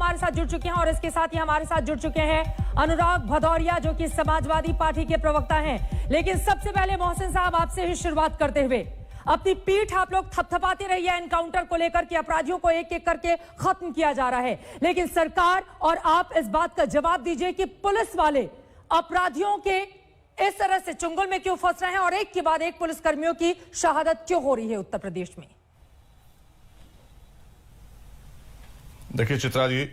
हमारे साथ जुड़ चुके हैं और इसके साथ ही हमारे साथ जुड़ चुके हैं अनुराग भदौरिया, जो कि समाजवादी पार्टी के प्रवक्ता हैं। लेकिन सबसे पहले मोहसिन साहब, आपसे ही शुरुआत करते हुए, अपनी पीठ आप लोग थपथपाते रहिए एनकाउंटर को लेकर कि अपराधियों को एक एक करके खत्म किया जा रहा है, लेकिन सरकार और आप इस बात का जवाब दीजिए कि पुलिस वाले अपराधियों के इस तरह से चुंगल में क्यों फंस रहे हैं और एक के बाद एक पुलिसकर्मियों की शहादत क्यों हो रही है उत्तर प्रदेश में? देखिए चित्रा जी,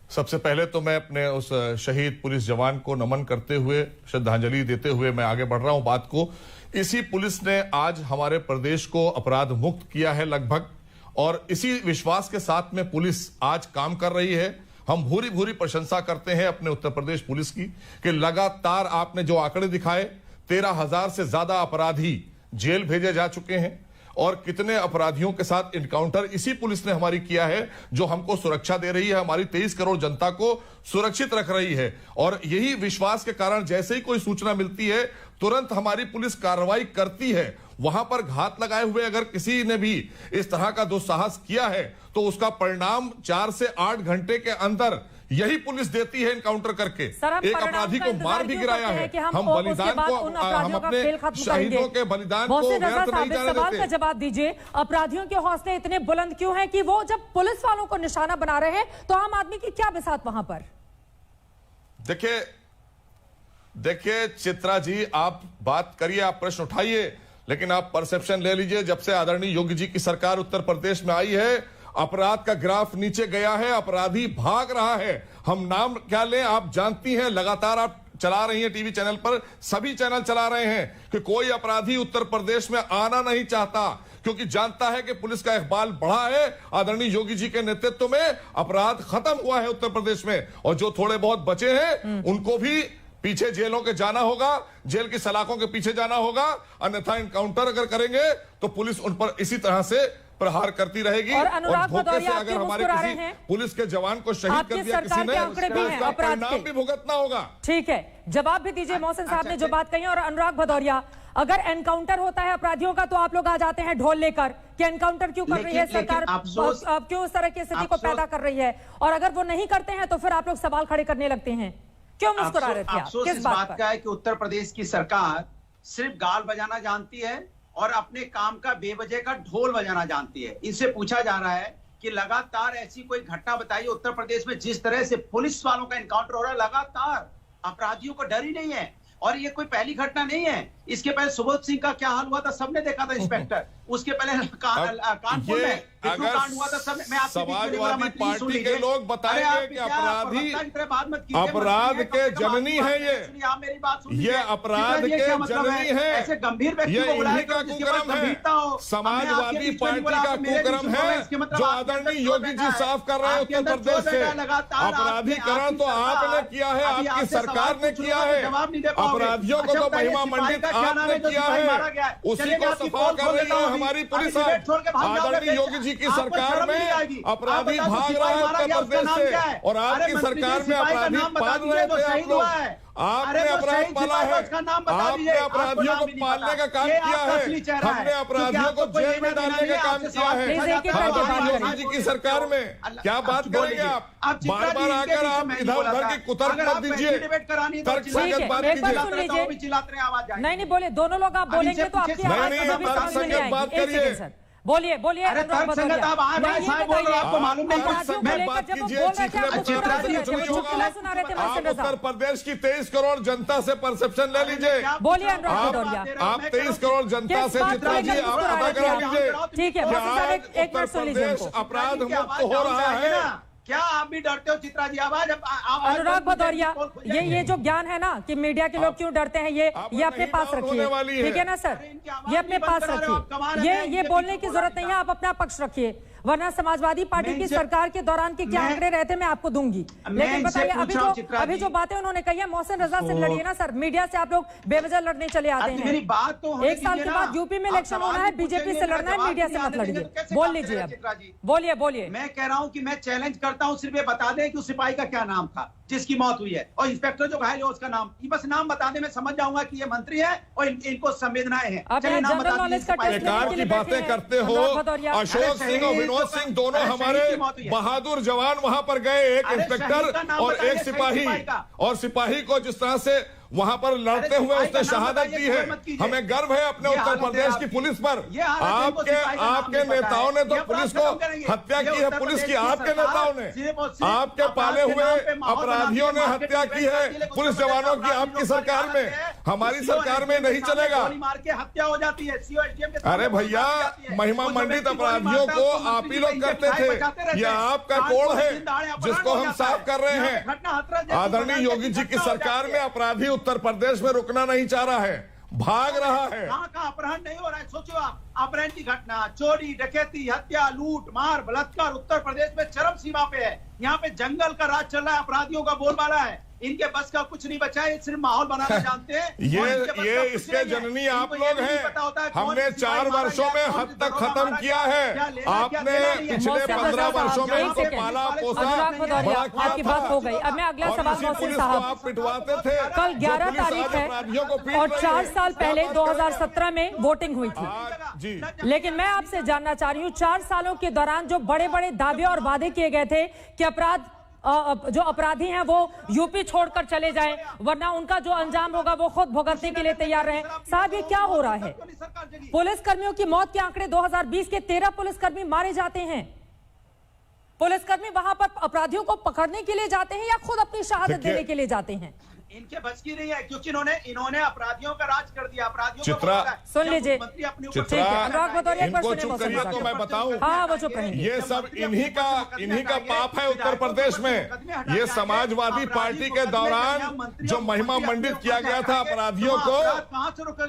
सबसे पहले तो मैं अपने उस शहीद पुलिस जवान को नमन करते हुए, श्रद्धांजलि देते हुए मैं आगे बढ़ रहा हूं बात को। इसी पुलिस ने आज हमारे प्रदेश को अपराध मुक्त किया है लगभग, और इसी विश्वास के साथ में पुलिस आज काम कर रही है। हम भूरी भूरी प्रशंसा करते हैं अपने उत्तर प्रदेश पुलिस की कि लगातार आपने जो आंकड़े दिखाए, 13,000 से ज्यादा अपराधी जेल भेजे जा चुके हैं और कितने अपराधियों के साथ इनकाउंटर इसी पुलिस ने हमारी किया है, जो हमको सुरक्षा दे रही है, हमारी 23 करोड़ जनता को सुरक्षित रख रही है। और यही विश्वास के कारण जैसे ही कोई सूचना मिलती है तुरंत हमारी पुलिस कार्रवाई करती है। वहां पर घात लगाए हुए अगर किसी ने भी इस तरह का दुस्साहस किया है तो उसका परिणाम 4 से 8 घंटे के अंदर यही पुलिस देती है इनकाउंटर करके। एक अपराधी को मार भी गिराया है। हम बलिदान को, हम अपने शहीदों के बलिदान को व्यर्थ नहीं जाने सवाल देते। का जवाब दीजिए, अपराधियों के हौसले इतने बुलंद क्यों हैं कि वो जब पुलिस वालों को निशाना बना रहे हैं तो आम आदमी की क्या बिसात वहां पर? देखिए चित्रा जी, आप बात करिए, आप प्रश्न उठाइए, लेकिन आप परसेप्शन ले लीजिए। जब से आदरणीय योगी जी की सरकार उत्तर प्रदेश में आई है, अपराध का ग्राफ नीचे गया है, अपराधी भाग रहा है। हम नाम क्या लें, आप जानती हैं, लगातार आप चला रही हैं टीवी चैनल पर, सभी चैनल चला रहे हैं कि कोई अपराधी उत्तर प्रदेश में आना नहीं चाहता, क्योंकि जानता है कि पुलिस का इकबाल बढ़ा है। आदरणीय योगी जी के नेतृत्व में अपराध खत्म हुआ है उत्तर प्रदेश में, और जो थोड़े बहुत बचे हैं उनको भी पीछे जेलों के जाना होगा, जेल की सलाखों के पीछे जाना होगा, अन्यथा इनकाउंटर अगर करेंगे तो पुलिस उन पर इसी तरह से प्रहार करती रहेगी। और धोखे से अगर हमारे किसी पुलिस के जवान को शहीद कर दिया किसी ने, उसका परिणाम भी भुगतना होगा। ठीक है, जवाब भी दीजिए मोहसिन साहब ने जो बात कही। और अनुराग भदौरिया, अगर एनकाउंटर होता है अपराधियों का तो आप लोग आ जाते हैं ढोल लेकर कि एनकाउंटर क्यों कर रही है सरकार, क्यों इस तरह की स्थिति को पैदा कर रही है, और अगर वो नहीं करते हैं तो फिर आप लोग सवाल खड़े करने लगते हैं। क्यों मुस्कुरा रहे थे आप? अफसोस किस इस बात बात का है कि उत्तर प्रदेश की सरकार सिर्फ गाल बजाना जानती है और अपने काम का बेवजह का ढोल बजाना जानती है। इनसे पूछा जा रहा है कि लगातार ऐसी कोई घटना बताइए उत्तर प्रदेश में जिस तरह से पुलिस वालों का एनकाउंटर हो रहा है, लगातार अपराधियों को डर ही नहीं है। और ये कोई पहली घटना नहीं है। इसके पहले सुबोध सिंह का क्या हाल हुआ था सबने देखा था, इंस्पेक्टर। उसके पहले कानपुर में कांड हुआ था सबने। मैं आपसे समाजवादी पार्टी के लोग बताएंगे कि अपराध के जननी है ये अपराध के जननी है, ऐसे गंभीर व्यक्ति को बुलाया का कुकर्म है, समाजवादी पार्टी का कुकर्म है जो आदरणीय योगी जी साफ कर रहे हैं उत्तर प्रदेश से। अपराधीकरण तो आपने किया है, आपकी सरकार ने किया है, अपराधियों को तो महिमा मंडित आपने किया है, उसी को सफा कर रही है हमारी पुलिस। आदरणीय योगी जी की सरकार में अपराधी भाग रहा है उत्तर प्रदेश से, और आपकी सरकार में अपराधी पाल रहे थे आप लोग। आपने अपराध पाला है, आपने अपराधियों को पालने का काम किया है, हमने अपराधियों को जेल में डालने का काम किया है आदरणीय योगी जी की सरकार में। क्या बात करेंगे आप? बार बार आकर आप इधर उधर की कुतर्क मत दीजिए, तर्कसंगत बात कीजिए। नहीं बोले, दोनों लोग आप बोलेंगे तो आपकी आवाज तर्कसंगत बात करिए। बोलिए बोलिए। आपको मालूम नहीं, उत्तर प्रदेश की 23 करोड़ जनता से परसेप्शन ले लीजिए। बोलिए अनुराग भदौरिया, आप 23 करोड़ जनता से चित्रा जी आप पता करा लीजिए। ठीक है, उत्तर प्रदेश अपराध मुक्त हो रहा है। क्या आप भी डरते हो चित्रा जी? अनुराग भदौरिया, ये जो ज्ञान है ना कि मीडिया के लोग क्यों डरते हैं, ये अपने पास रखिए, ठीक है ना सर? ये अपने पास रखिए, ये बोलने की जरूरत नहीं है, आप अपना पक्ष रखिए, वरना समाजवादी पार्टी की सरकार के दौरान के क्या आंकड़े रहते मैं आपको दूंगी। लेकिन बताइए, अभी जो बातें उन्होंने कही है, मोहसिन रजा से लड़िए ना सर, मीडिया से आप लोग बेवजह लड़ने चले आते हैं। मेरी बात तो 1 साल के बाद यूपी में इलेक्शन होना है, बीजेपी से लड़ना है, मीडिया से मत लड़िए। बोल लीजिए, अब बोलिए। मैं कह रहा हूँ कि मैं चैलेंज करता हूँ, सिर्फ ये बता दें कि उस सिपाही का क्या नाम था जिसकी मौत हुई है, और इंस्पेक्टर जो घायल है उसका नाम, बस नाम बता दे, मैं समझ जाऊंगा कि ये मंत्री है और इनको संवेदनाएं हैं। चलिए नाम बता दीजिए। की बातें करते हो, अशोक सिंह विनोद सिंह दोनों हमारे बहादुर जवान वहां पर गए, एक इंस्पेक्टर और एक सिपाही, और सिपाही को जिस तरह से वहां पर लड़ते हुए उसने शहादत दी है। हमें गर्व है अपने उत्तर प्रदेश की पुलिस पर। आपके नेताओं ने तो पुलिस को हत्या की है, पुलिस की आपके नेताओं ने, आपके पाले हुए अपराधियों ने हत्या की है पुलिस जवानों की आपकी सरकार में। हमारी सरकार में नहीं चलेगा। हत्या हो जाती है। अरे भैया, महिमा मंडित अपराधियों को आप ही लोग करते थे, ये आपका कोड है जिसको हम साफ कर रहे हैं। आदरणीय योगी जी की सरकार में अपराधी उत्तर प्रदेश में रुकना नहीं चाह रहा है, भाग रहा है। कहां का अपहरण नहीं हो रहा है? सोचो आप, अपहरण की घटना, चोरी, डकैती, हत्या, लूट मार, बलात्कार उत्तर प्रदेश में चरम सीमा पे है। यहाँ पे जंगल का राज चल रहा है, अपराधियों का बोलबाला है। इनके बस का कुछ नहीं बचा है, सिर्फ माहौल बनाना जानते हैं। ये इसके जननी आप लोग हैं। हमने 4 वर्षों में हद तक खत्म किया है। आपने पिछले 15 वर्षों में इनको पाला पोसा, आपकी बात हो गई। अब मैं अगला सवाल मोहसिन साहब, आप पिटवाते थे। कल 11 तारीख है और 4 साल पहले 2017 में वोटिंग हुई थी, लेकिन मैं आपसे जानना चाह रही हूँ, 4 सालों के दौरान जो बड़े बड़े दावे और वादे किए गए थे कि जो अपराधी हैं वो यूपी छोड़कर चले जाएं, वरना उनका जो अंजाम होगा वो खुद भुगतने के लिए तैयार रहें। साहब, ये क्या हो रहा है? पुलिसकर्मियों की मौत के आंकड़े 2020 के 13 पुलिसकर्मी मारे जाते हैं। पुलिसकर्मी वहां पर अपराधियों को पकड़ने के लिए जाते हैं या खुद अपनी शहादत देने के लिए जाते हैं? इनके बस की नहीं है, क्योंकि इन्होंने अपराधियों का राज कर दिया। अपराधियों चित्रा, को सुन लीजिए, अनुराग भदौरिया तो मैं बताऊं, हाँ वो चुप रहेंगे। ये सब इन्हीं का पाप है उत्तर प्रदेश में। ये समाजवादी पार्टी के दौरान जो महिमा मंडित किया गया था अपराधियों को,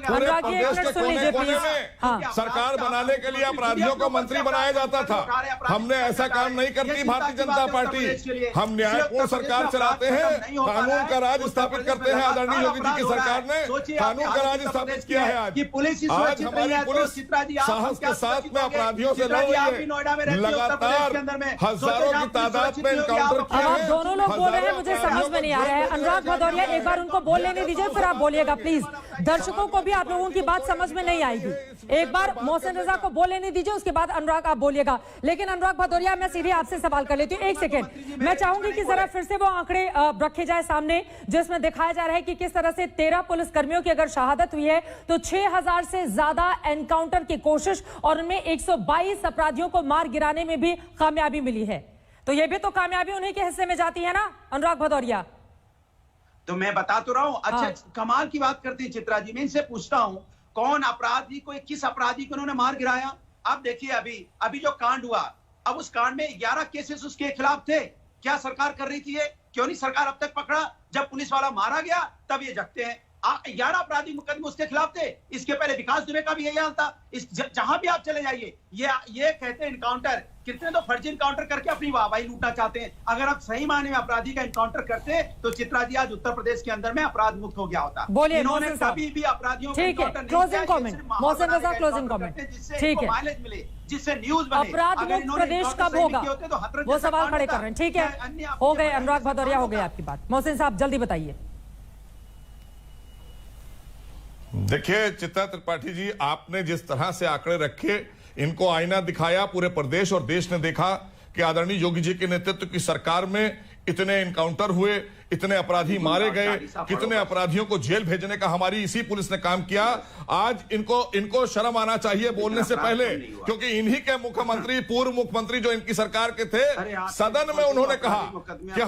पूरे प्रदेश के कोने कोने में सरकार बनाने के लिए अपराधियों को मंत्री बनाया जाता था। हमने ऐसा काम नहीं करती भारतीय जनता पार्टी। हम न्यायपूर्ण सरकार चलाते हैं, कानून का राज स्थापित करते हैं। आदरणीय योगी जी की सरकार ने कानून का राज स्थापित किया है। आज हमारी पुलिस साहस के साथ में अपराधियों से लड़ रही है। लगातार हजारों की तादाद में एनकाउंटर किए हैं। आप दोनों लोग बोल रहे हैं, मुझे समझ में नहीं आ रहा है। अनुराग भदौरिया, एक बार उनको बोल लेने दीजिए, फिर आप बोलिएगा प्लीज। दर्शकों को भी आप लोगों की बात समझ में नहीं आएगी। एक बार मोहसिन रजा को बोल लेने दीजिए, उसके बाद अनुराग आप बोलिएगा। लेकिन अनुराग भदौरिया, मैं सीधे आपसे सवाल कर लेती हूँ, 1 सेकेंड। मैं चाहूंगी कि जरा फिर से वो आंकड़े रखे जाए सामने, जिसमें दिखाया जा रहा है कि किस तरह से 13 पुलिसकर्मियों की अगर शहादत हुई है तो 6000 से ज्यादा एनकाउंटर की कोशिश और उनमें 122 अपराधियों को मार गिराने में भी कामयाबी मिली है। तो ये भी तो कामयाबी उन्हीं के हिस्से में जाती है ना अनुराग भदौरिया? तो मैं बता तो रहा हूं। अच्छा, कमाल की बात करती है चित्रा जी। मैं इनसे पूछता हूं, कौन अपराधी को, किस अपराधी को उन्होंने मार गिराया? अब देखिए, अभी जो कांड हुआ, अब उस कांड में 11 केसेस उसके खिलाफ थे। क्या सरकार कर रही थी? क्यों नहीं सरकार अब तक पकड़ा? जब पुलिस वाला मारा गया तब ये जगते हैं। 11 आपराधिक मुकदमे उसके खिलाफ थे। इसके पहले विकास दुबे का भी यही हाल था। जहां भी आप चले जाइए, ये कहते हैं इनकाउंटर। कितने तो फर्जी इनकाउंटर करके अपनी वाहवाही लूटना चाहते हैं। अगर आप सही मायने में अपराधी का इनकाउंटर करते तो चित्रा जी आज उत्तर प्रदेश के अंदर में अपराध मुक्त हो गया होता। इन्होंने कभी भी अपराधियों ठीक है, closing comment Mohsin Raza, closing comment, ठीक है, माइलेज मिले, जिससे न्यूज बने। अपराध मुक्त प्रदेश कब होगा, वो सवाल खड़े कर रहे हैं। ठीक है, हो गए अनुराग भदौरिया, हो गई आपकी बात। मोहसिन साहब जल्दी बताइए। देखिए चित्रा त्रिपाठी जी, आपने जिस तरह से आंकड़े रखे, इनको आईना दिखाया, पूरे प्रदेश और देश ने देखा कि आदरणीय योगी जी के नेतृत्व की सरकार में इतने एनकाउंटर हुए, इतने अपराधी मारे गए, कितने अपराधियों को जेल भेजने का हमारी इसी पुलिस ने काम किया। आज इनको शर्म आना चाहिए बोलने से पहले, क्योंकि इन्हीं के मुख्यमंत्री, पूर्व मुख्यमंत्री जो इनकी सरकार के थे, सदन में उन्होंने कहा कि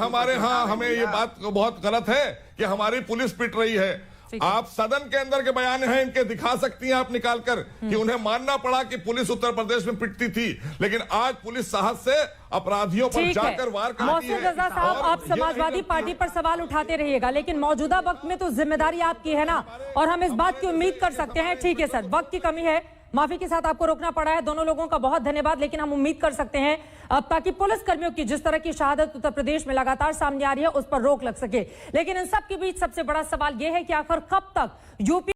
हमें ये बात बहुत गलत है कि हमारी पुलिस पिट रही है। आप सदन के अंदर के बयान हैं इनके, दिखा सकती हैं आप निकालकर कि उन्हें मानना पड़ा कि पुलिस उत्तर प्रदेश में पिटती थी, लेकिन आज पुलिस साहस से अपराधियों पर जाकर वार करती है। मोहसिन रजा साहब, आप समाजवादी पार्टी पर सवाल उठाते रहिएगा, लेकिन मौजूदा वक्त में तो जिम्मेदारी आपकी है ना, और हम इस बात की उम्मीद कर सकते हैं। ठीक है सर, वक्त की कमी है, माफी के साथ आपको रोकना पड़ा है। दोनों लोगों का बहुत धन्यवाद, लेकिन हम उम्मीद कर सकते हैं अब ताकि पुलिस कर्मियों की जिस तरह की शहादत उत्तर प्रदेश में लगातार सामने आ रही है उस पर रोक लग सके। लेकिन इन सब के बीच सबसे बड़ा सवाल यह है कि आखिर कब तक यूपी